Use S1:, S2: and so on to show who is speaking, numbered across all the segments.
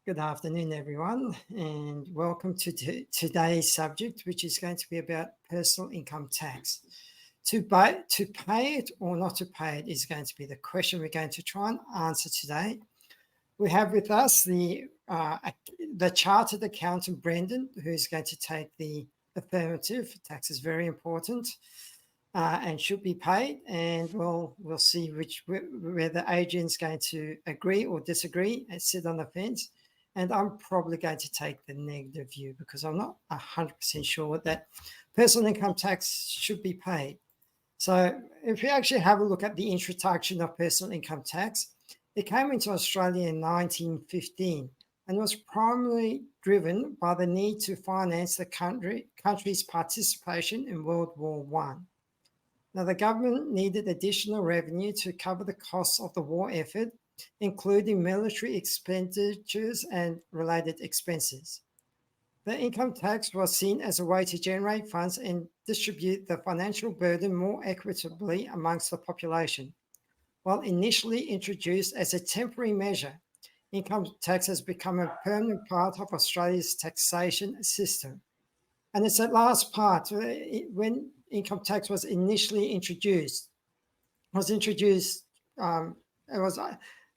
S1: Good afternoon, everyone, and welcome to today's subject, which is going to be about personal income tax. To pay it or not to pay it is going to be the question we're going to try and answer today. We have with us the chartered accountant Brendan, who's going to take the affirmative. Tax is very important and should be paid, and we'll see whether Adrian's going to agree or disagree and sit on the fence. And I'm probably going to take the negative view because I'm not 100% sure that personal income tax should be paid. So if we actually have a look at the introduction of personal income tax, it came into Australia in 1915 and was primarily driven by the need to finance the country's participation in World War I. Now, the government needed additional revenue to cover the costs of the war effort, including military expenditures and related expenses. The income tax was seen as a way to generate funds and distribute the financial burden more equitably amongst the population. While initially introduced as a temporary measure, income tax has become a permanent part of Australia's taxation system. And it's that last part, when income tax was initially introduced, it was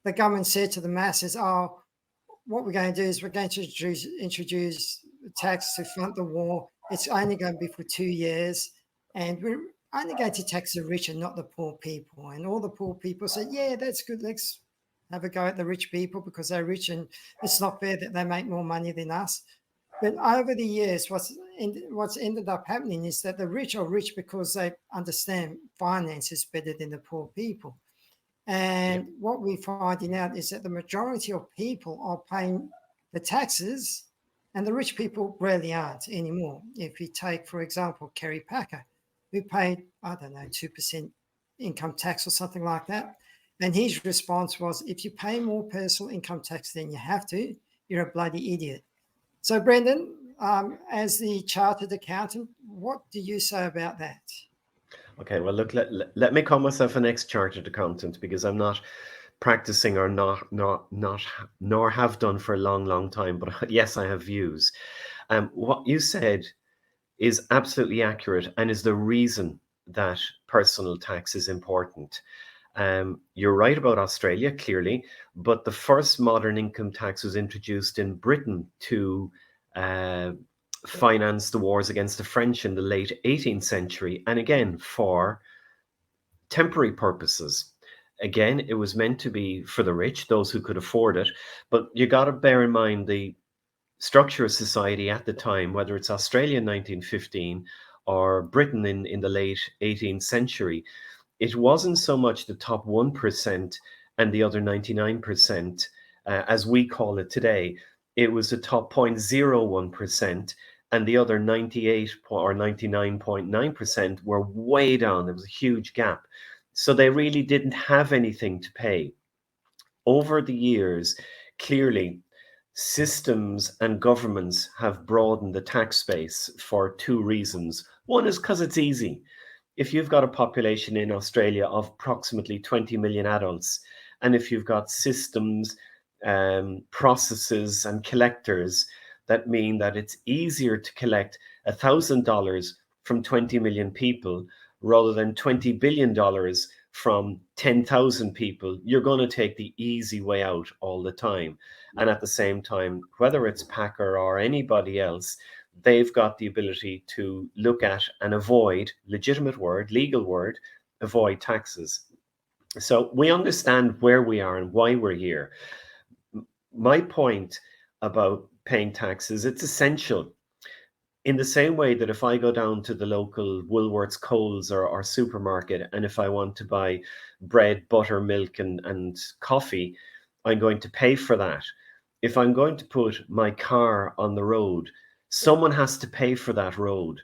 S1: the government said to the masses, "Oh, what we're going to do is we're going to introduce tax to fund the war. It's only going to be for 2 years, and we're only going to tax the rich and not the poor people." And all the poor people said, "Yeah, that's good. Let's have a go at the rich people because they're rich, and it's not fair that they make more money than us." But over the years, what's ended up happening is that the rich are rich because they understand finances better than the poor people. And what we're finding out is that the majority of people are paying the taxes, and the rich people rarely aren't anymore. If you take, for example, Kerry Packer, who paid, I don't know, 2% income tax or something like that. And his response was, if you pay more personal income tax than you have to, you're a bloody idiot. So, Brendan, as the chartered accountant, what do you say about that?
S2: Okay, well, look, let me call myself an ex-chartered accountant because I'm not practicing or not nor have done for a long, long time. But yes, I have views. What you said is absolutely accurate and is the reason that personal tax is important. You're right about Australia, clearly, but the first modern income tax was introduced in Britain to uh, finance the wars against the French in the late 18th century, and again for temporary purposes. Again, it was meant to be for the rich, those who could afford it, but you got to bear in mind the structure of society at the time, whether it's Australia in 1915 or Britain in the late 18th century. It wasn't so much the top 1% and the other 99%, as we call it today. It was the top 0.01%, and the other 98 or 99.9% were way down. There was a huge gap. So they really didn't have anything to pay. Over the years, clearly, systems and governments have broadened the tax space for two reasons. One is because it's easy. If you've got a population in Australia of approximately 20 million adults, and if you've got systems, processes, and collectors that mean that it's easier to collect $1,000 from 20 million people rather than $20 billion from 10,000 people, you're going to take the easy way out all the time. And at the same time, whether it's Packer or anybody else, they've got the ability to look at and avoid, legitimate word, legal word, avoid taxes. So we understand where we are and why we're here. My point about paying taxes, it's essential. In the same way that if I go down to the local Woolworths, Coles, or supermarket, and if I want to buy bread, butter, milk, and coffee, I'm going to pay for that. If I'm going to put my car on the road, someone has to pay for that road.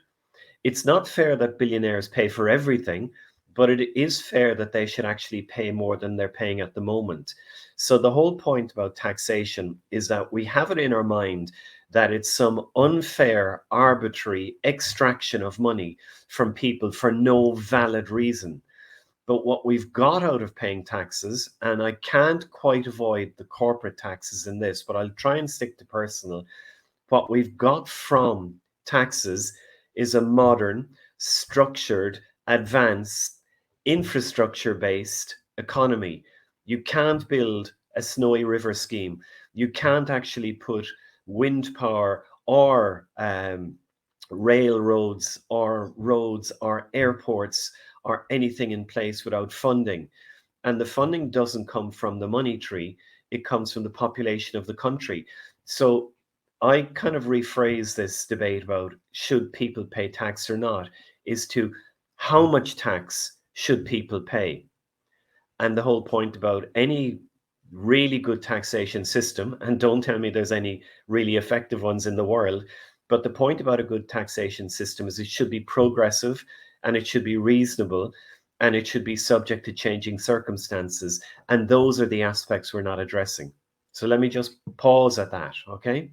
S2: It's not fair that billionaires pay for everything, but it is fair that they should actually pay more than they're paying at the moment. So the whole point about taxation is that we have it in our mind that it's some unfair, arbitrary extraction of money from people for no valid reason. But what we've got out of paying taxes, and I can't quite avoid the corporate taxes in this, but I'll try and stick to personal. What we've got from taxes is a modern, structured, advanced, infrastructure based economy. You can't build a snowy river scheme. You can't actually put wind power or railroads or roads or airports or anything in place without funding. And the funding doesn't come from the money tree, it comes from the population of the country. So I kind of rephrase this debate about should people pay tax or not is to how much tax should people pay? And the whole point about any really good taxation system, and don't tell me there's any really effective ones in the world, but the point about a good taxation system is it should be progressive and it should be reasonable and it should be subject to changing circumstances. And those are the aspects we're not addressing. So let me just pause at that, okay?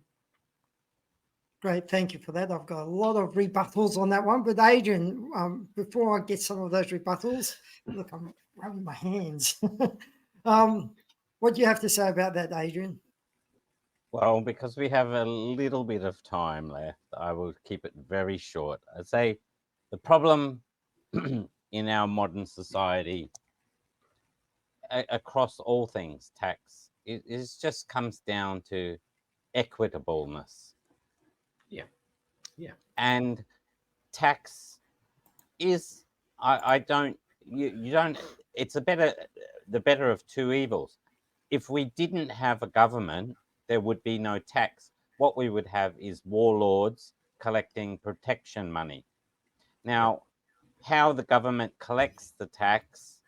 S1: Great, thank you for that. I've got a lot of rebuttals on that one. But Adrian, before I get some of those rebuttals, look, I'm rubbing my hands. What do you have to say about that, Adrian?
S3: Well, because we have a little bit of time left, I will keep it very short. I'd say the problem in our modern society across all things tax it just comes down to equitableness.
S2: Yeah, yeah,
S3: And tax is I don't you don't it's the better of two evils. If we didn't have a government, there would be no tax. What we would have is warlords collecting protection money.
S2: yeah,
S3: Now, how the government collects the tax,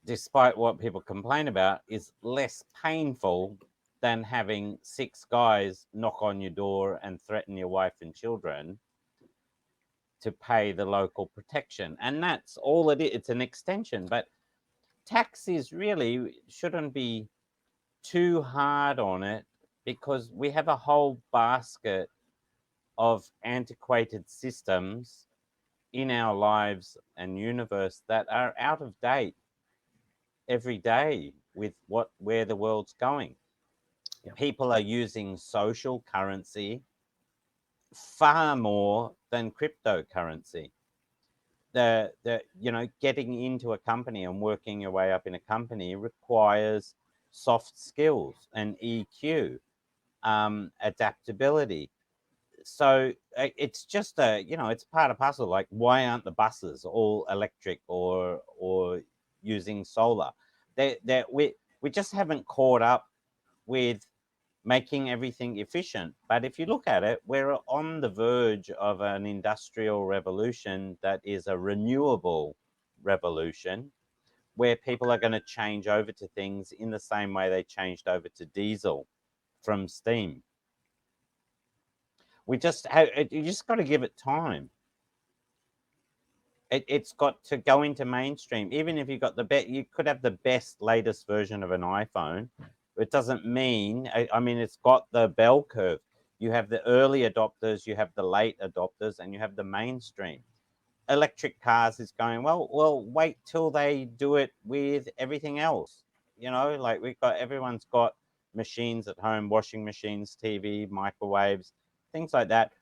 S3: despite what people complain about, is less painful than having six guys knock on your door and threaten your wife and children to pay the local protection. And that's all it is. It's an extension. But taxes really shouldn't be too hard on it because we have a whole basket of antiquated systems in our lives and universe that are out of date every day with where the world's going.
S2: yeah,
S3: People are using social currency far more than cryptocurrency. The getting into a company and working your way up in a company requires soft skills and EQ, adaptability. So it's just it's part of puzzle. Like, why aren't the buses all electric or using solar? We just haven't caught up with making everything efficient. But if you look at it, we're on the verge of an industrial revolution that is a renewable revolution where people are going to change over to things in the same way they changed over to diesel from steam. You just got to give it time. It's got to go into mainstream. Even if you got you could have the best latest version of an iPhone. It doesn't mean, I mean, it's got the bell curve. You have the early adopters, you have the late adopters, and you have the mainstream. Electric cars is going, well, wait till they do it with everything else. Like everyone's got machines at home, washing machines, TV, microwaves, things like that.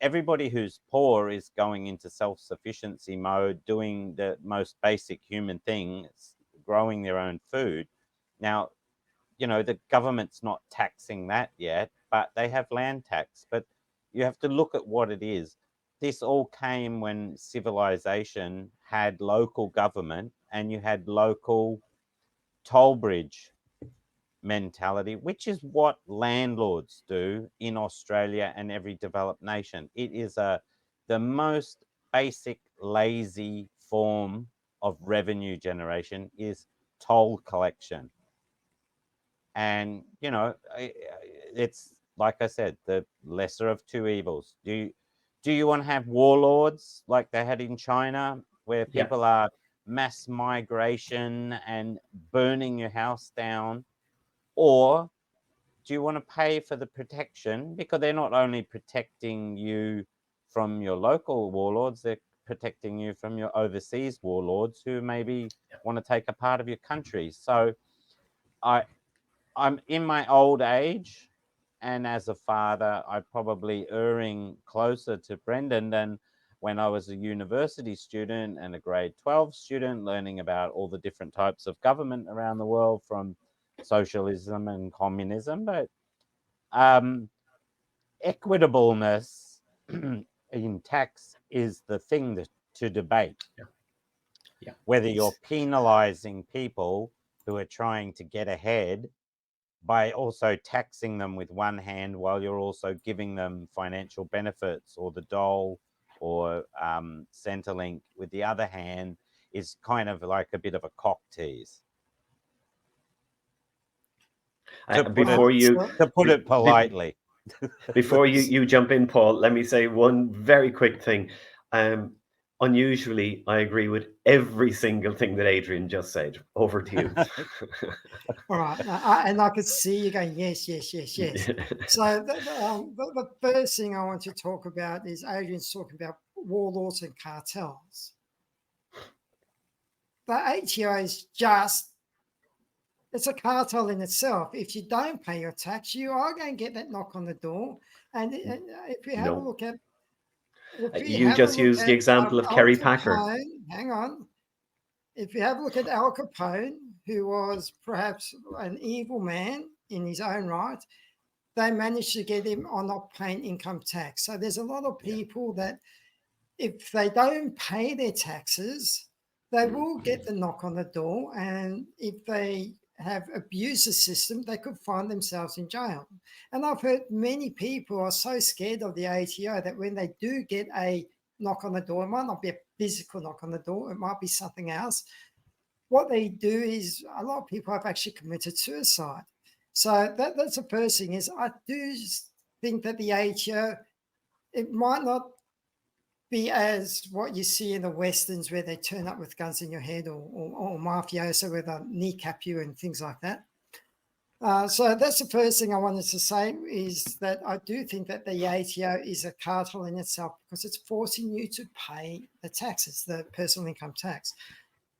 S3: Everybody who's poor is going into self-sufficiency mode, doing the most basic human things, growing their own food. Now, the government's not taxing that yet, but they have land tax. But you have to look at what it is. This all came when civilization had local government and you had local toll bridge mentality, which is what landlords do in Australia and every developed nation. It is the most basic lazy form of revenue generation is toll collection. And it's like I said, the lesser of two evils. Do you want to have warlords like they had in China, where
S2: yeah,
S3: people are mass migration and burning your house down? Or do you want to pay for the protection, because they're not only protecting you from your local warlords, they're protecting you from your overseas warlords who maybe want to take a part of your country. So I'm in my old age, and as a father, I'm probably erring closer to Brendan than when I was a university student and a grade 12 student, learning about all the different types of government around the world, from socialism and communism. But equitableness in tax is the thing to debate.
S2: Yeah.
S3: Whether you're penalizing people who are trying to get ahead by also taxing them with one hand while you're also giving them financial benefits, or the dole or Centrelink with the other hand, is kind of like a bit of a cock tease. To put it politely.
S2: Before you jump in, Paul, let me say one very quick thing. Unusually, I agree with every single thing that Adrian just said. Over to you.
S1: All right. And I could see you going, yes, yes, yes, yes. So the first thing I want to talk about is Adrian's talking about warlords and cartels. The ATO is it's a cartel in itself. If you don't pay your tax, you are going to get that knock on the door. And if you have a look at...
S2: You just used the example of Kerry Packer.
S1: Hang on. If you have a look at Al Capone, who was perhaps an evil man in his own right, they managed to get him on not paying income tax. So there's a lot of people that if they don't pay their taxes, they will get the knock on the door. And if they have abused the system, they could find themselves in jail. And I've heard many people are so scared of the ATO that when they do get a knock on the door, it might not be a physical knock on the door, it might be something else. What they do is a lot of people have actually committed suicide. So that's the first thing. Is I do think that the ATO, it might not be as what you see in the westerns where they turn up with guns in your head, or mafioso where they kneecap you and things like that. So that's the first thing I wanted to say, is that I do think that the ATO is a cartel in itself because it's forcing you to pay the taxes, the personal income tax.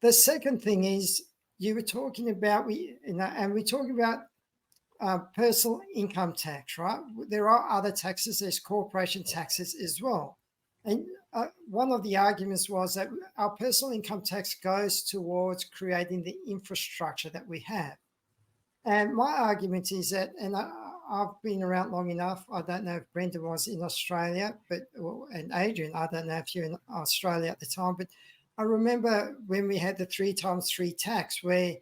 S1: The second thing is you were talking about, and we're talking about personal income tax, right? There are other taxes. There's corporation taxes as well. And one of the arguments was that our personal income tax goes towards creating the infrastructure that we have. And my argument is that, and I've been around long enough, I don't know if Brenda was in Australia, and Adrian, I don't know if you're in Australia at the time, but I remember when we had the 3x3 tax, where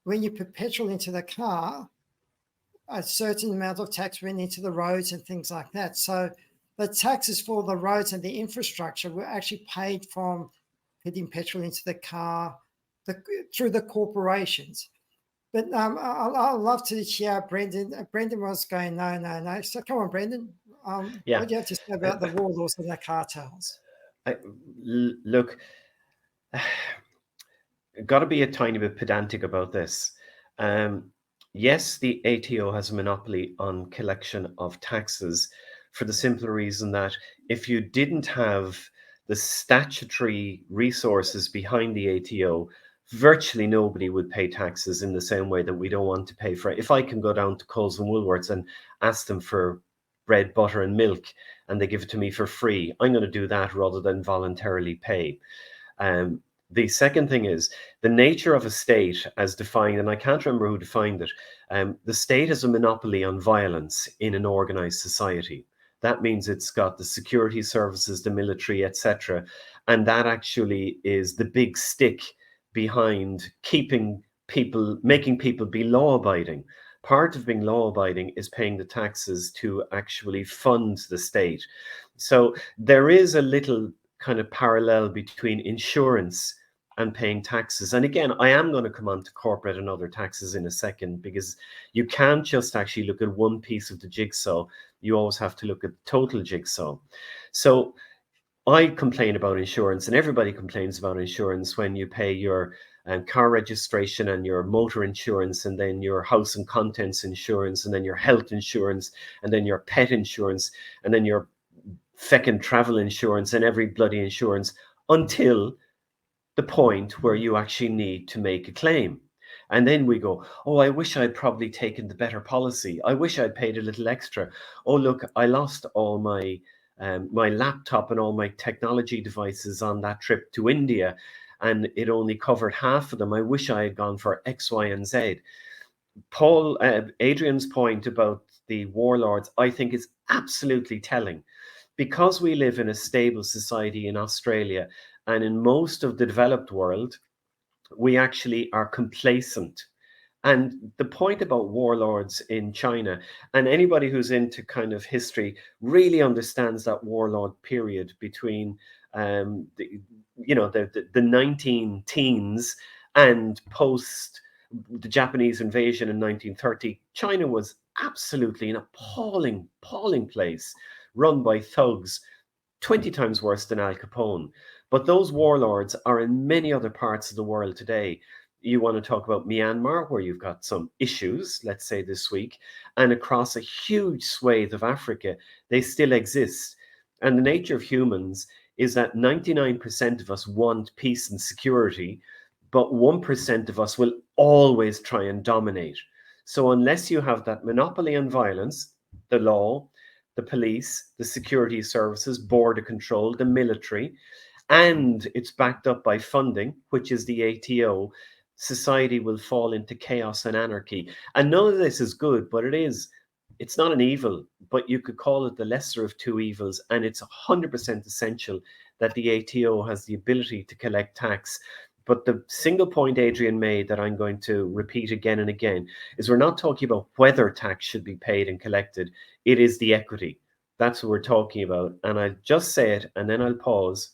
S1: when you put petrol into the car, a certain amount of tax went into the roads and things like that. So the taxes for the roads and the infrastructure were actually paid from putting petrol into the car through the corporations. But I'd love to hear Brendan. Brendan was going, no. So come on, Brendan. What do you have to say about the warlords and the cartels?
S2: Look, got to be a tiny bit pedantic about this. Yes, the ATO has a monopoly on collection of taxes for the simple reason that if you didn't have the statutory resources behind the ATO, virtually nobody would pay taxes in the same way that we don't want to pay for it. If I can go down to Coles and Woolworths and ask them for bread, butter and milk and they give it to me for free, I'm going to do that rather than voluntarily pay. The second thing is the nature of a state as defined, and I can't remember who defined it. The state has a monopoly on violence in an organized society. That means it's got the security services, the military, etc. And that actually is the big stick behind keeping people, making people be law-abiding. Part of being law-abiding is paying the taxes to actually fund the state. So there is a little kind of parallel between insurance and paying taxes. And again, I am going to come on to corporate and other taxes in a second, because you can't just actually look at one piece of the jigsaw. You always have to look at the total jigsaw. So I complain about insurance, and everybody complains about insurance when you pay your car registration and your motor insurance, and then your house and contents insurance, and then your health insurance, and then your pet insurance, and then your feckin' travel insurance, and every bloody insurance. until the point where you actually need to make a claim. And then we go, oh, I wish I'd probably taken the better policy. I wish I'd paid a little extra. Oh, look, I lost all my laptop and all my technology devices on that trip to India, and it only covered half of them. I wish I had gone for X, Y, and Z. Adrian's point about the warlords, I think, is absolutely telling. Because we live in a stable society in Australia and in most of the developed world, we actually are complacent. And the point about warlords in China, and anybody who's into kind of history really understands that warlord period between the, the 19 teens and post the Japanese invasion in 1930. China was absolutely an appalling place run by thugs 20 times worse than Al Capone. But those warlords are in many other parts of the world today. You want to talk about Myanmar, where you've got some issues, let's say this week, and across a huge swathe of Africa, they still exist. And the nature of humans is that 99% of us want peace and security, but 1% of us will always try and dominate. So unless you have that monopoly on violence, the law, the police, the security services, border control, the military, and it's backed up by funding, which is the ATO, society will fall into chaos and anarchy. And none of this is good, but it's not an evil, but you could call it the lesser of two evils. And it's 100% essential that the ATO has the ability to collect tax. But the single point Adrian made that I'm going to repeat again and again is we're not talking about whether tax should be paid and collected. It is the equity. That's what we're talking about. And I'll just say it and then I'll pause.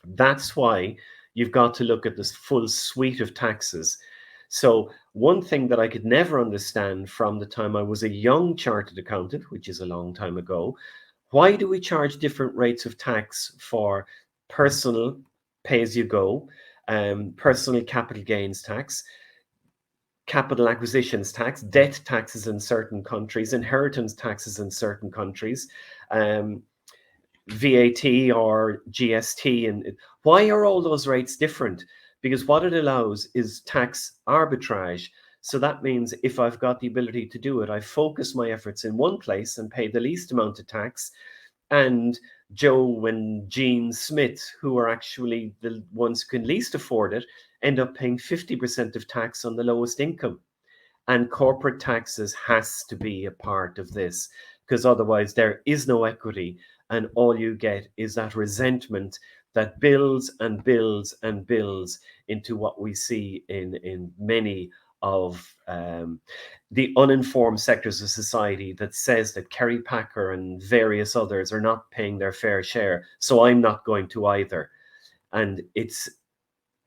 S2: That's why you've got to look at this full suite of taxes. So, one thing that I could never understand from the time I was a young chartered accountant, which is a long time ago, why do we charge different rates of tax for personal pay as you go, personal capital gains tax, capital acquisitions tax, debt taxes in certain countries, inheritance taxes in certain countries, VAT or GST? And why are all those rates different? Because what it allows is tax arbitrage. So that means if I've got the ability to do it, I focus my efforts in one place and pay the least amount of tax. And Joe and Jean Smith, who are actually the ones who can least afford it, end up paying 50% of tax on the lowest income. And corporate taxes has to be a part of this, because otherwise there is no equity, and all you get is that resentment that builds and builds and builds into what we see in many of the uninformed sectors of society that says that Kerry Packer and various others are not paying their fair share, so I'm not going to either. And it's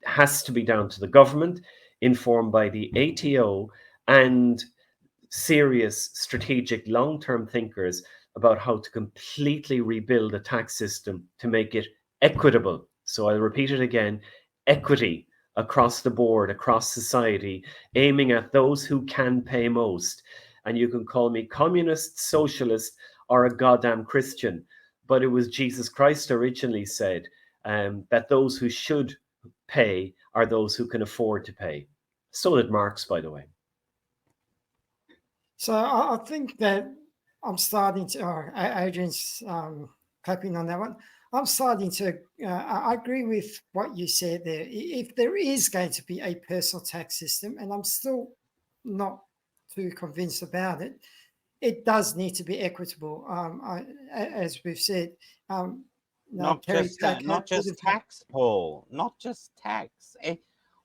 S2: has to be down to the government, informed by the ATO, and serious strategic long-term thinkers about how to completely rebuild a tax system to make it equitable. So I'll repeat it again: equity across the board, across society, aiming at those who can pay most. And you can call me communist, socialist, or a goddamn Christian, but it was Jesus Christ originally said that those who should pay are those who can afford to pay. So did Marx, by the way.
S1: So I think that I'm starting to, Adrian's clapping on that one. I'm starting to, I agree with what you said there. If there is going to be a personal tax system, and I'm still not too convinced about it, it does need to be equitable. As we've said,
S3: Not
S1: Kerry
S3: just
S1: Packer
S3: not
S1: would
S3: just
S1: have
S3: tax, Paul. Not just tax.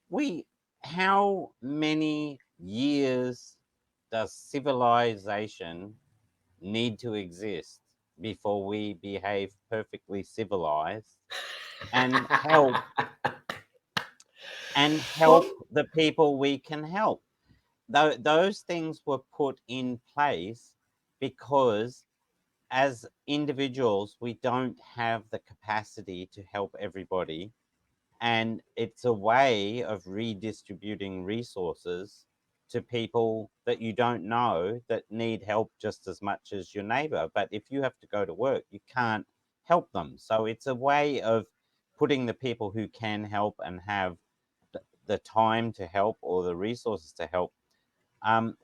S3: We How many years does civilization need to exist before we behave perfectly civilized and help
S1: well,
S3: the people we can help? Those things were put in place because as individuals we don't have the capacity to help everybody, and it's a way of redistributing resources to people that you don't know that need help just as much as your neighbor. But if you have to go to work, you can't help them. So it's a way of putting the people who can help and have the time to help or the resources to help, and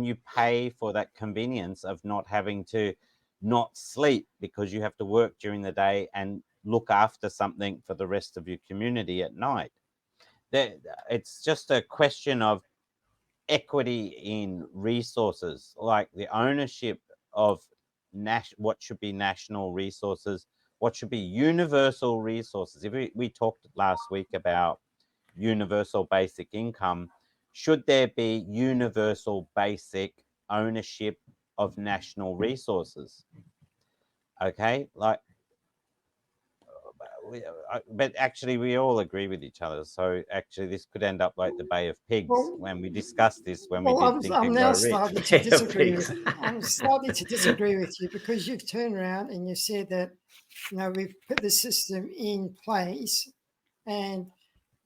S3: you pay for that convenience of not having to not sleep because you have to work during the day and look after something for the rest of your community at night. It's just a question of equity in resources, like the ownership of what should be national resources, what should be universal resources. If we talked last week about universal basic income, should there be universal basic ownership of national resources? Okay, like, but actually we all agree with each other. So actually this could end up like the Bay of Pigs
S1: Well,
S3: when we discussed this, when we
S1: well,
S3: did Think
S1: I'm
S3: and
S1: now
S3: Grow Rich.
S1: starting to
S2: Bay of
S1: disagree
S2: Pigs.
S1: with. I'm starting to disagree with you because you've turned around and you said that, you know, we've put the system in place, and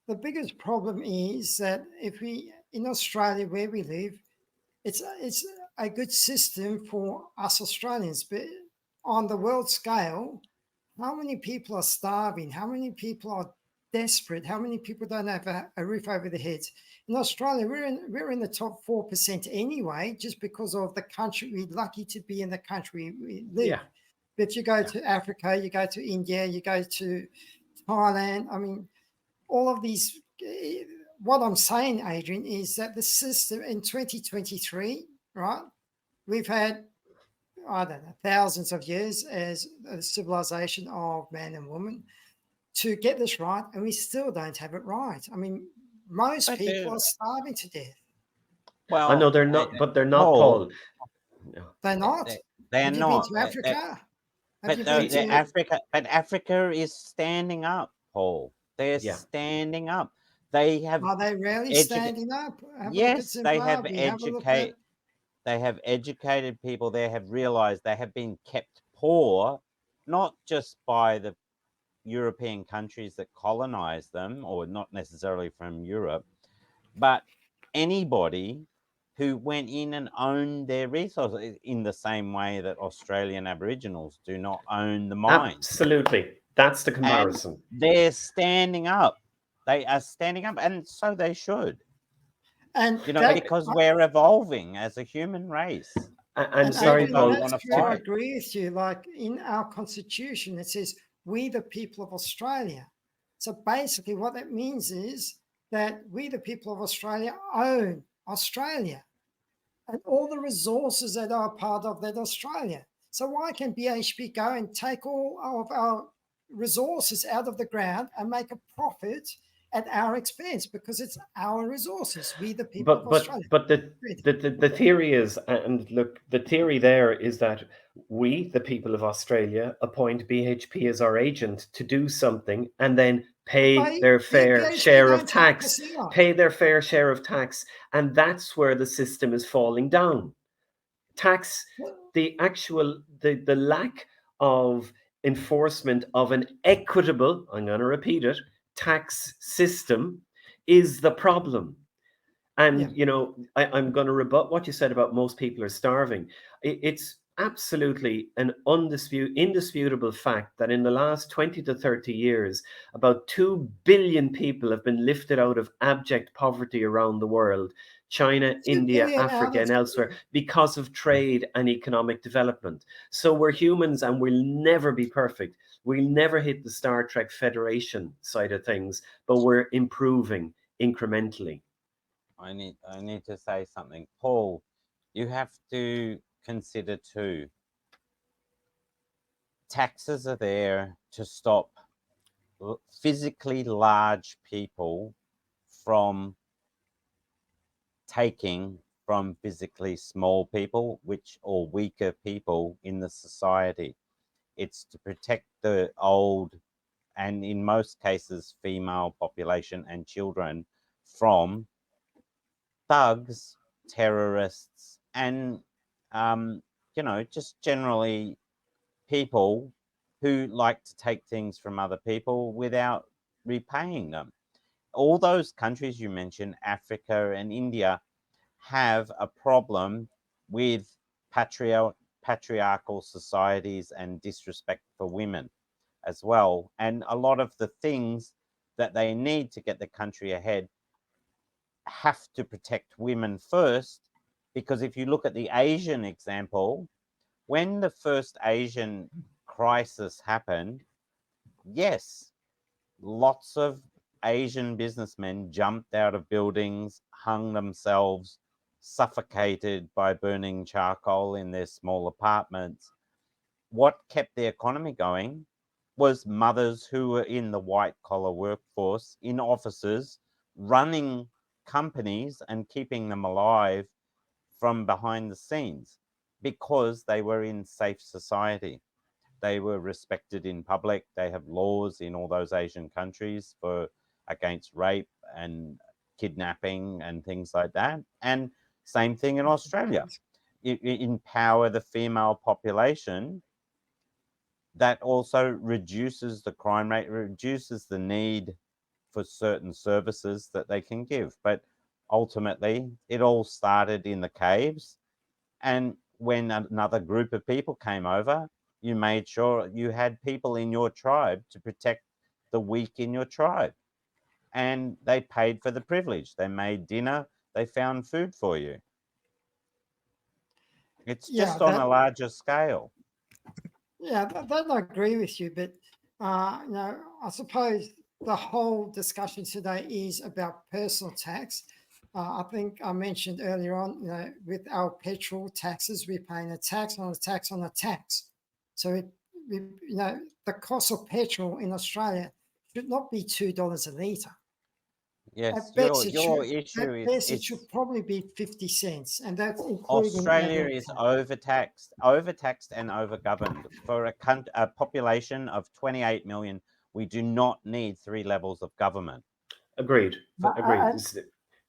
S1: the biggest problem is that if we in Australia where we live, it's a good system for us Australians, but on the world scale, how many people are starving? How many people are desperate? How many people don't have a roof over their heads? In Australia, we're in the top 4% anyway, just because of the country. We're lucky to be in the country we live.
S2: Yeah.
S1: But if you go to Africa, you go to India, you go to Thailand, I mean, all of these. What I'm saying, Adrian, is that the system in 2023, right? We've had, I don't know, thousands of years as a civilization of man and woman to get this right, and we still don't have it right. I mean, most
S3: But
S1: people are starving to death.
S3: well,
S2: I know they're not, but they're not,
S3: Paul.
S2: Paul. No.
S1: They're not.
S3: They're
S1: Have you
S3: not.
S1: been to Africa? Have
S3: But
S1: you been to
S3: Africa? But Africa is standing up, Paul. They're
S2: Yeah.
S3: standing up. They have.
S1: Are they really standing up? Have a look at
S3: Yes, they have
S1: Zimbabwe. Have a look at.
S3: They have educated people. They have realized they have been kept poor, not just by the European countries that colonized them, or not necessarily from Europe, but anybody who went in and owned their resources in the same way that Australian Aboriginals do not own the mines.
S2: Absolutely. That's the
S3: And
S2: comparison.
S3: they're standing up. They are standing up, and so they should.
S1: And
S3: You know,
S1: that,
S3: because we're evolving as a human race.
S2: I'm
S1: and
S2: sorry,
S1: Adrian,
S3: don't
S2: Paul.
S1: that's
S3: wanna
S1: where I
S3: fight.
S1: agree with you. Like in our constitution, it says, we the people of Australia. So basically, what that means is that we the people of Australia own Australia and all the resources that are part of that Australia. So why can BHP go and take all of our resources out of the ground and make a profit at our expense? Because it's our resources. We the people of Australia.
S2: But the theory is, and look, the theory there is that we, the people of Australia, appoint BHP as our agent to do something and then pay their fair
S1: BHP
S2: share of
S1: don't take
S2: tax,
S1: us out.
S2: pay their fair share of tax, and that's where the system is falling down. Tax, the lack of enforcement of an equitable, I'm going to repeat it, tax system is the problem. And,
S1: Yeah.
S2: you know, I'm going to rebut what you said about most people are starving. It's absolutely an indisputable fact that in the last 20 to 30 years, about 2 billion people have been lifted out of abject poverty around the world, China,
S1: 2
S2: India,
S1: billion out
S2: Africa,
S1: of
S2: and elsewhere, because of trade and economic development. So we're humans and we'll never be perfect. We'll never hit the Star Trek Federation side of things, but we're improving incrementally.
S3: I need to say something. Paul, you have to consider too, taxes are there to stop physically large people from taking from physically small people, or weaker people in the society. It's to protect the old, and in most cases female population and children, from thugs, terrorists, and you know, just generally people who like to take things from other people without repaying them. All those countries you mentioned, Africa and India, have a problem with patriarchal societies and disrespect for women. as well. And a lot of the things that they need to get the country ahead have to protect women first, because if you look at the Asian example, when the first Asian crisis happened, yes, lots of Asian businessmen jumped out of buildings, hung themselves, suffocated by burning charcoal in their small apartments. What kept the economy going was mothers who were in the white collar workforce, in offices, running companies and keeping them alive from behind the scenes, because they were in safe society. They were respected in public. They have laws in all those Asian countries for against rape and kidnapping and things like that. And same thing in Australia. You empower the female population. That also reduces the crime rate, reduces the need for certain services that they can give. But ultimately, it all started in the caves. And when another group of people came over, you made sure you had people in your tribe to protect the weak in your tribe. And they paid for the privilege. They made dinner, they found food for you. It's just on a larger scale.
S1: Yeah, that I agree with you, but I suppose the whole discussion today is about personal tax. I think I mentioned earlier on, with our petrol taxes, we're paying a tax on a tax on a tax. So the cost of petrol in Australia should not be $2 a litre.
S3: Yes,
S1: At best,
S3: your issue
S1: it should probably be 50 cents, and that's including
S3: Australia is overtaxed and overgoverned. For a population of 28 million, we do not need 3 levels of government.
S2: Agreed. Agreed.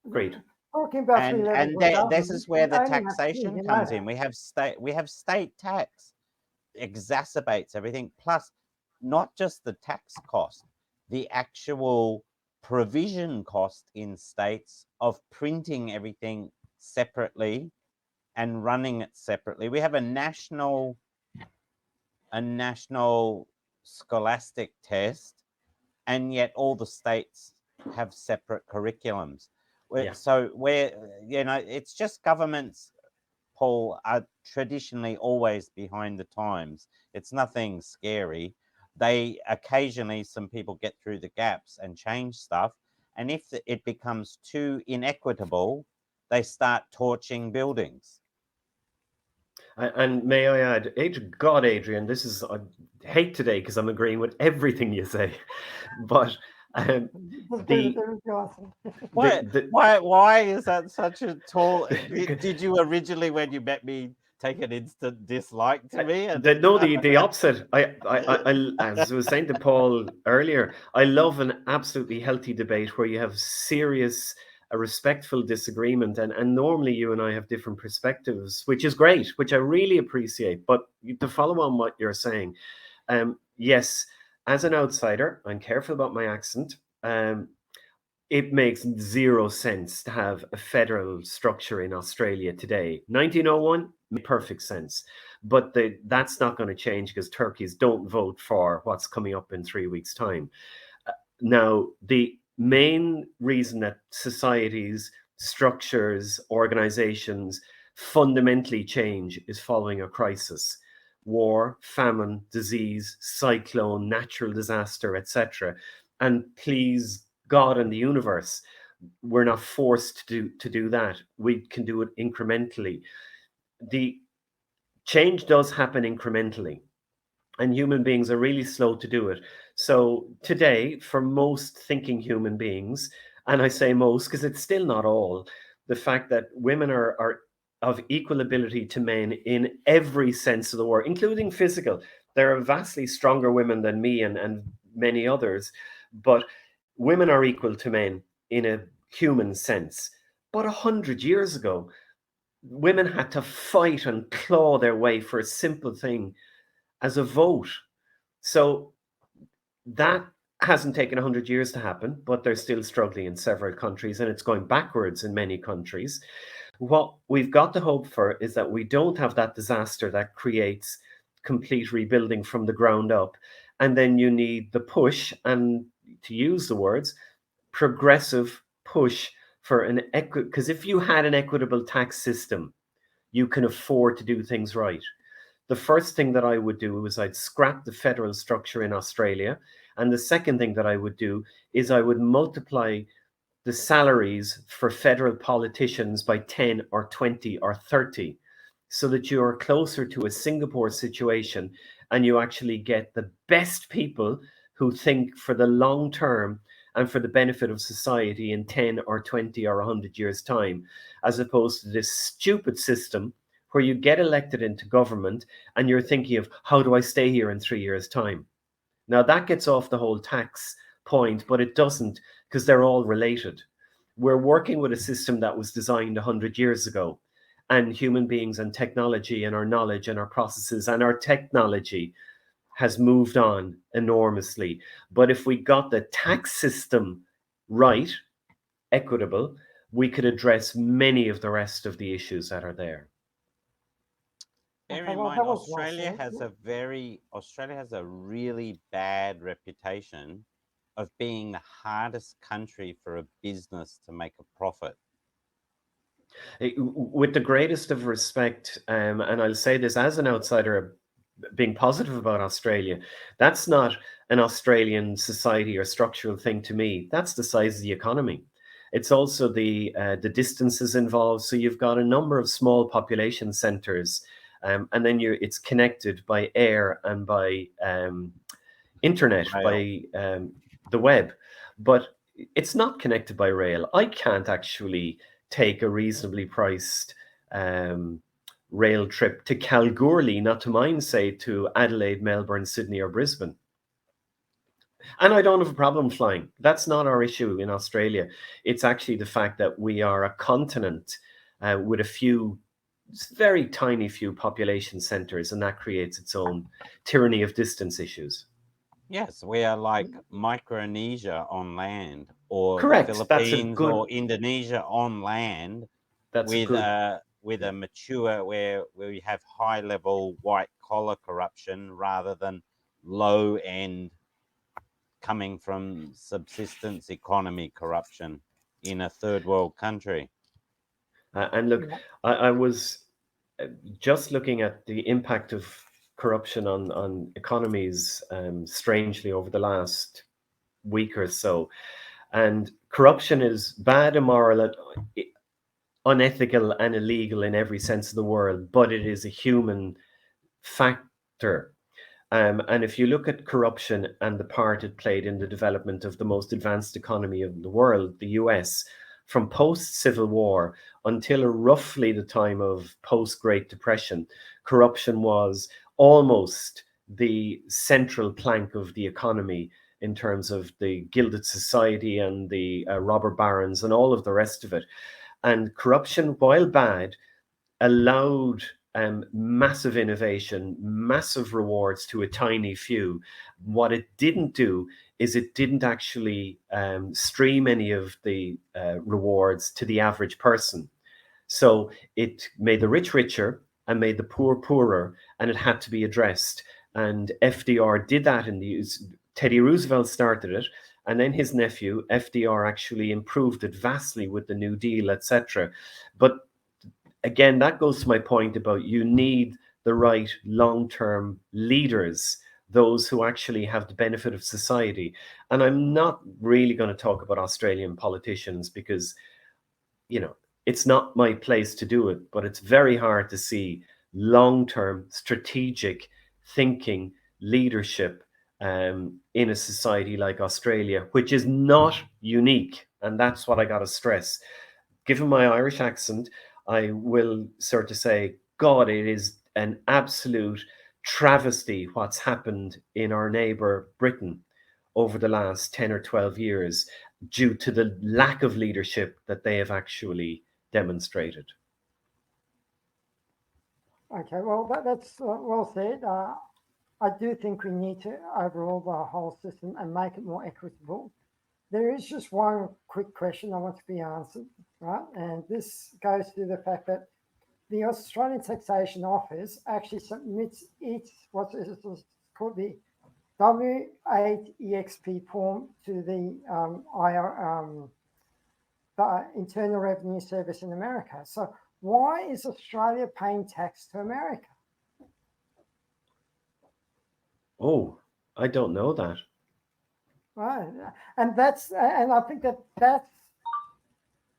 S2: Agreed.
S1: Talking about three levels of government,
S3: this is where the taxation comes in. We have state tax, exacerbates everything. Plus, not just the tax cost, the actual provision cost in states of printing everything separately and running it separately. We have a national scholastic test, and yet all the states have separate curriculums. So it's just governments, Paul, are traditionally always behind the times. It's nothing scary. They occasionally, some people get through the gaps and change stuff. And if it becomes too inequitable, they start torching buildings.
S2: And may I add, Adrian, this is, I hate today because I'm agreeing with everything you say, but
S3: why is that such a tall? Did you originally, when you met me, take an instant dislike to me?
S2: The opposite. I as I was saying to Paul earlier, I love an absolutely healthy debate where you have a respectful disagreement, and normally you and I have different perspectives, which is great, which I really appreciate. But to follow on what you're saying, yes, as an outsider, I'm careful about my accent. It makes zero sense to have a federal structure in Australia today. 1901 made perfect sense, but that's not going to change because turkeys don't vote for what's coming up in 3 weeks' time. Now, the main reason that societies, structures, organizations fundamentally change is following a crisis. War, famine, disease, cyclone, natural disaster, etc. And please, God and the universe, we're not forced to do that. We can do it incrementally. The change does happen incrementally, and human beings are really slow to do it. So today, for most thinking human beings, and I say most because it's still not all, the fact that women are of equal ability to men in every sense of the word, including physical. There are vastly stronger women than me and many others, but women are equal to men in a human sense. But 100 years ago, women had to fight and claw their way for a simple thing as a vote. So that hasn't taken 100 years to happen, but they're still struggling in several countries, and it's going backwards in many countries. What we've got to hope for is that we don't have that disaster that creates complete rebuilding from the ground up. And then you need the push, and to use the words, progressive push for an because if you had an equitable tax system, you can afford to do things right. The first thing that I would do is I'd scrap the federal structure in Australia. And the second thing that I would do is I would multiply the salaries for federal politicians by 10 or 20 or 30 so that you are closer to a Singapore situation and you actually get the best people who think for the long term and for the benefit of society in 10 or 20 or 100 years' time, as opposed to this stupid system where you get elected into government and you're thinking of how do I stay here in 3 years' time? Now that gets off the whole tax point, but it doesn't because they're all related. We're working with a system that was designed 100 years ago, and human beings and technology and our knowledge and our processes and our technology has moved on enormously. But if we got the tax system right, equitable, we could address many of the rest of the issues that are there.
S3: Bear
S1: Okay,
S3: in
S1: well,
S3: mind,
S1: that was well
S3: Australia
S1: said.
S3: has a really bad reputation of being the hardest country for a business to make a profit.
S2: With the greatest of respect, and I'll say this as an outsider, being positive about Australia, that's not an Australian society or structural thing to me. That's the size of the economy. It's also the distances involved. So you've got a number of small population centres, and then it's connected by air and by internet,
S3: Rail.
S2: by the web, but it's not connected by rail. I can't actually take a reasonably priced rail trip to Kalgoorlie, not to mind, say, to Adelaide, Melbourne, Sydney, or Brisbane. And I don't have a problem flying. That's not our issue in Australia. It's actually the fact that we are a continent with a few, very tiny few population centres, and that creates its own tyranny of distance issues.
S3: Yes, we are like Micronesia on land, or the
S2: Correct. That's a
S3: Philippines
S2: good.
S3: or Indonesia on land,
S2: That's a good.
S3: with a mature where we have high level white collar corruption rather than low end coming from subsistence economy corruption in a third world country.
S2: And look, I was just looking at the impact of corruption on economies, strangely, over the last week or so. And corruption is bad, immoral, and unethical and illegal in every sense of the word, but it is a human factor. And if you look at corruption and the part it played in the development of the most advanced economy of the world, the US, from post Civil War until roughly the time of post Great Depression, corruption was almost the central plank of the economy in terms of the gilded society and the robber barons and all of the rest of it. And corruption, while bad, allowed massive innovation, massive rewards to a tiny few. What it didn't do is it didn't actually stream any of the rewards to the average person. So it made the rich richer and made the poor poorer, and it had to be addressed. And FDR did that in the Teddy Roosevelt started it, and then his nephew FDR actually improved it vastly with the New Deal, etc. But again, that goes to my point about you need the right long-term leaders, those who actually have the benefit of society. And I'm not really going to talk about Australian politicians because, it's not my place to do it, but it's very hard to see long-term strategic thinking leadership in a society like Australia, which is not unique. And that's what I got to stress. Given my Irish accent, I will sort of say, God, it is an absolute travesty what's happened in our neighbour Britain over the last 10 or 12 years due to the lack of leadership that they have actually demonstrated.
S1: Okay, well, that's well said. I do think we need to overhaul the whole system and make it more equitable. There is just one quick question I want to be answered, right? And this goes to the fact that the Australian Taxation Office actually submits its what's called the W8EXP form to the the Internal Revenue Service in America. So why is Australia paying tax to America?
S2: Oh, I don't know that.
S1: Right, and I think that's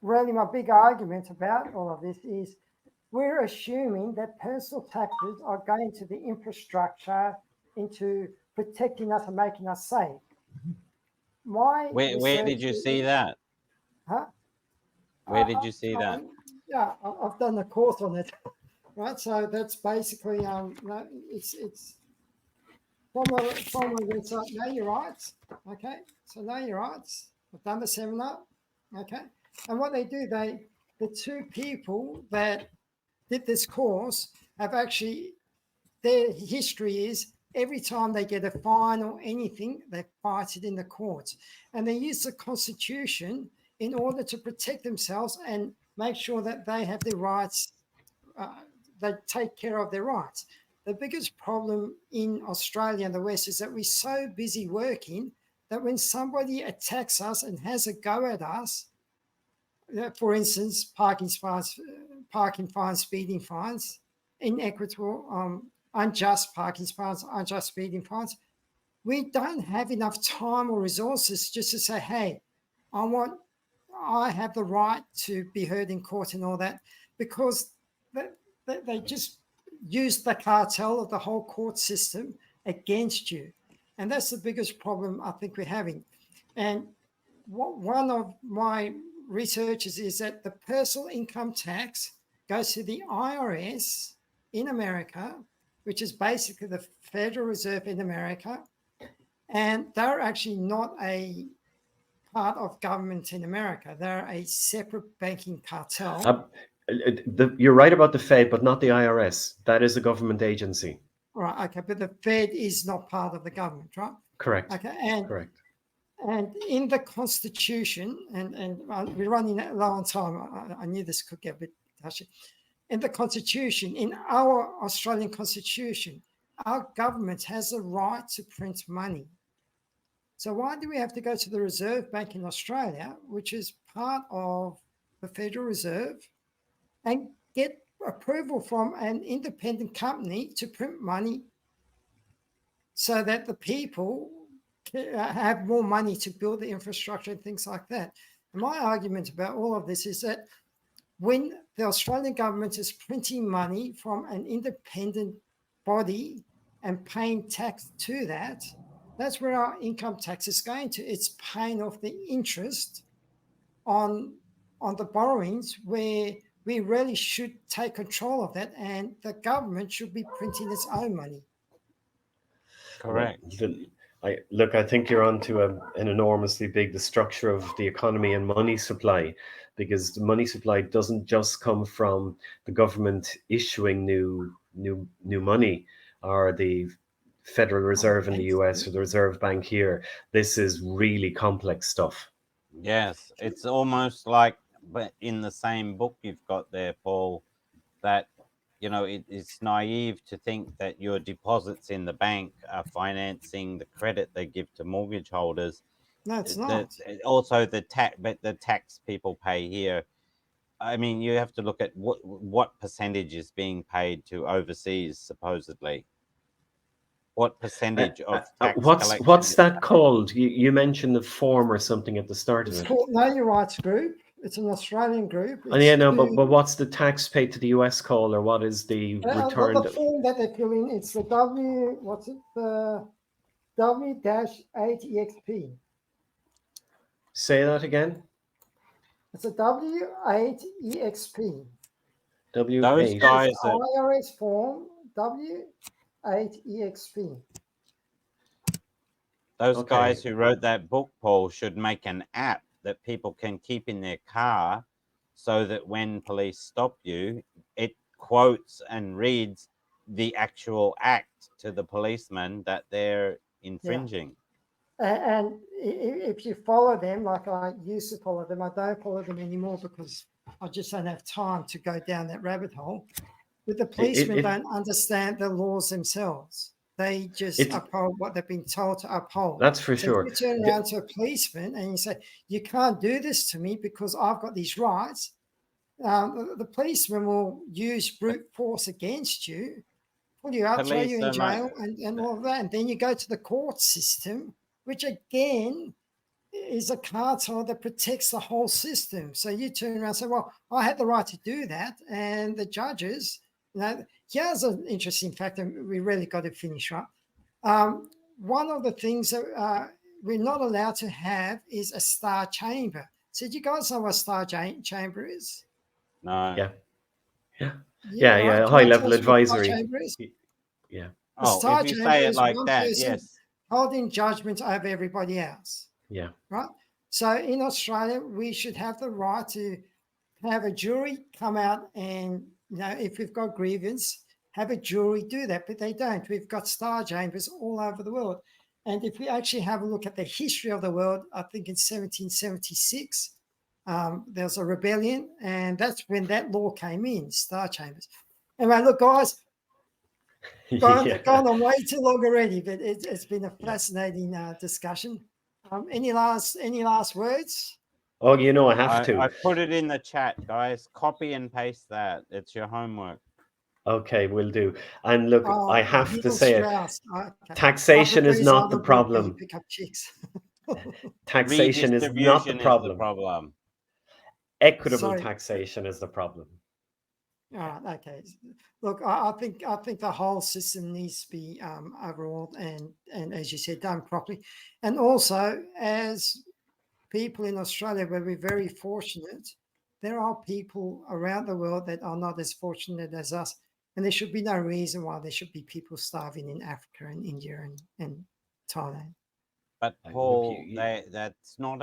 S1: really my big argument about all of this is we're assuming that personal taxes are going to the infrastructure, into protecting us and making us safe. My
S3: Where did you see that?
S1: Huh?
S3: Where did you see that?
S1: Yeah, I've done a course on it, right? So that's basically it's from a website. Know your rights, okay? So know your rights. I've done the seminar, okay? And what they do, the two people that did this course have actually, their history is every time they get a fine or anything, they fight it in the courts. And they use the Constitution in order to protect themselves and make sure that they have their rights, they take care of their rights. The biggest problem in Australia and the West is that we're so busy working that when somebody attacks us and has a go at us, for instance, parking fines, speeding fines, inequitable, unjust parking fines, unjust speeding fines, we don't have enough time or resources just to say, hey, I have the right to be heard in court and all that, because they just use the cartel of the whole court system against you. And that's the biggest problem I think we're having. And one of my researches is that the personal income tax goes to the IRS in America, which is basically the Federal Reserve in America. And they're actually not a part of government in America. They're a separate banking cartel.
S2: You're right about the Fed, but not the IRS. That is a government agency.
S1: Right, okay, but the Fed is not part of the government, right?
S2: Correct.
S1: Okay,
S2: correct.
S1: And in the Constitution, and we're running low on time. I knew this could get a bit touchy. In the Constitution, in our Australian Constitution, our government has a right to print money. So why do we have to go to the Reserve Bank in Australia, which is part of the Federal Reserve, and get approval from an independent company to print money so that the people have more money to build the infrastructure and things like that? And my argument about all of this is that when the Australian government is printing money from an independent body and paying tax to that, that's where our income tax is going to. It's paying off the interest on the borrowings, where we really should take control of that, and the government should be printing its own money.
S3: Correct.
S2: I think you're onto an enormously big, the structure of the economy and money supply, because the money supply doesn't just come from the government issuing new money, or the Federal Reserve in the US or the Reserve Bank here. This is really complex stuff.
S3: Yes, it's almost like, but in the same book you've got there, Paul, that it's naive to think that your deposits in the bank are financing the credit they give to mortgage holders.
S1: No, it's not.
S3: Also, the tax people pay here. I mean, you have to look at what percentage is being paid to overseas, supposedly. What percentage of tax collection?
S2: What's that called? You mentioned the form or something at the start of it.
S1: It's called Know Your Rights Group. It's an Australian group.
S2: Oh, yeah, no, but what's the tax paid to the US called, or what is the return?
S1: The form that they fill in, it's the the W-8EXP.
S2: Say that again.
S1: It's a W-8EXP.
S2: W8.
S3: Those guys
S1: IRS form W-8EXP.
S3: Those guys who wrote that book, Paul, should make an app that people can keep in their car, so that when police stop you, it quotes and reads the actual act to the policeman that they're infringing.
S1: And if you follow them, like I used to follow them, I don't follow them anymore because I just don't have time to go down that rabbit hole. But the policemen don't understand the laws themselves. They just
S2: It's
S1: uphold what they've been told to uphold.
S2: that's for
S1: So if
S2: sure.
S1: you turn around to a policeman and you say, you can't do this to me because I've got these rights, the policeman will use brute force against you, pull you out, throw you in jail, and all of that. And then you go to the court system, which again is a cartel that protects the whole system. So you turn around and say, well, I had the right to do that. And the judges, here's an interesting fact, and we really got to finish up. One of the things that we're not allowed to have is a star chamber. So do you guys know what a star chamber is?
S3: No.
S2: Yeah. High level advisory. Yeah.
S1: A star
S3: if you
S1: chamber
S3: say it
S1: is
S3: like
S1: one
S3: that,
S1: person
S3: yes.
S1: holding judgment over everybody else.
S2: Yeah.
S1: Right. So in Australia, we should have the right to have a jury come out and, if we've got grievance, have a jury do that, but they don't. We've got star chambers all over the world. And if we actually have a look at the history of the world, I think in 1776, there's a rebellion, and that's when that law came in, star chambers. Anyway, look, guys, gone on way too long already, but it's been a fascinating discussion. Any last words?
S2: Oh, I have to.
S3: I put it in the chat, guys. Copy and paste that. It's your homework.
S2: Okay, will do. And look, I have to say it.
S1: Okay.
S2: Taxation is not the problem.
S1: Pick up chicks.
S2: Taxation is not the problem. Equitable taxation is the problem.
S1: All right. Okay. Look, I think the whole system needs to be overhauled and as you said, done properly. And also, as people in Australia, where we're very fortunate, there are people around the world that are not as fortunate as us, and there should be no reason why there should be people starving in Africa and India and Thailand.
S3: But Paul, that's not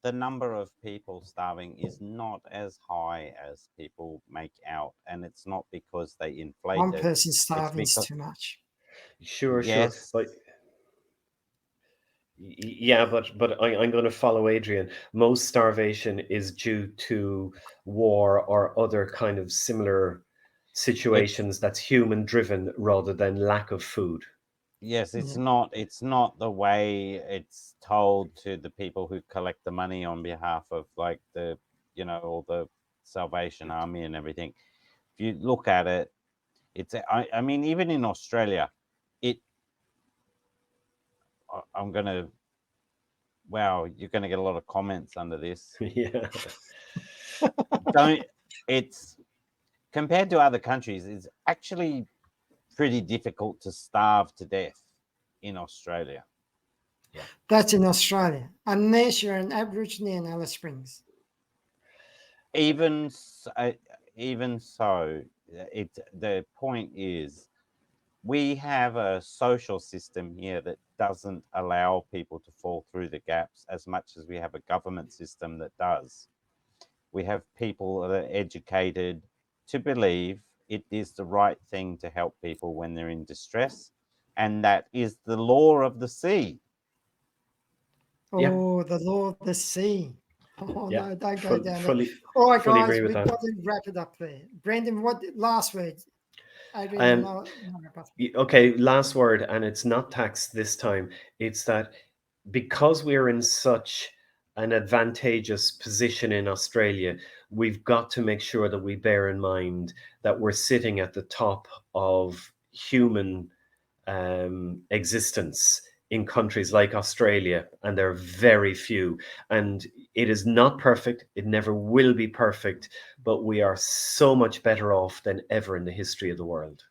S3: the number of people starving is not as high as people make out, and it's not because they inflate
S1: one person starving is too much.
S2: Sure, but yeah, but I'm going to follow Adrian. Most starvation is due to war or other kind of similar situations that's human driven rather than lack of food.
S3: Yes, it's not the way it's told to the people who collect the money on behalf of like the all the Salvation Army and everything. If you look at it, it's I mean even in Australia, I'm gonna you're gonna get a lot of comments under this.
S2: Yeah.
S3: It's compared to other countries, it's actually pretty difficult to starve to death in Australia.
S2: Yeah.
S1: That's in Australia, unless you're an Aborigine in Alice Springs.
S3: Even so, the point is, we have a social system here that doesn't allow people to fall through the gaps as much as we have a government system that does. We have people that are educated to believe it is the right thing to help people when they're in distress, and that is the law of the sea.
S1: Oh, the law of the sea. Oh, no, don't go down there.
S2: All
S1: right, guys, we've got to wrap it up there. Brendan, what last word?
S2: Okay, last word, and it's not tax this time. It's that because we're in such an advantageous position in Australia, we've got to make sure that we bear in mind that we're sitting at the top of human existence in countries like Australia, and there are very few. And it is not perfect. It never will be perfect, but we are so much better off than ever in the history of the world.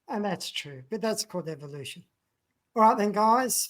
S1: And that's true, but that's called evolution. All right then, guys.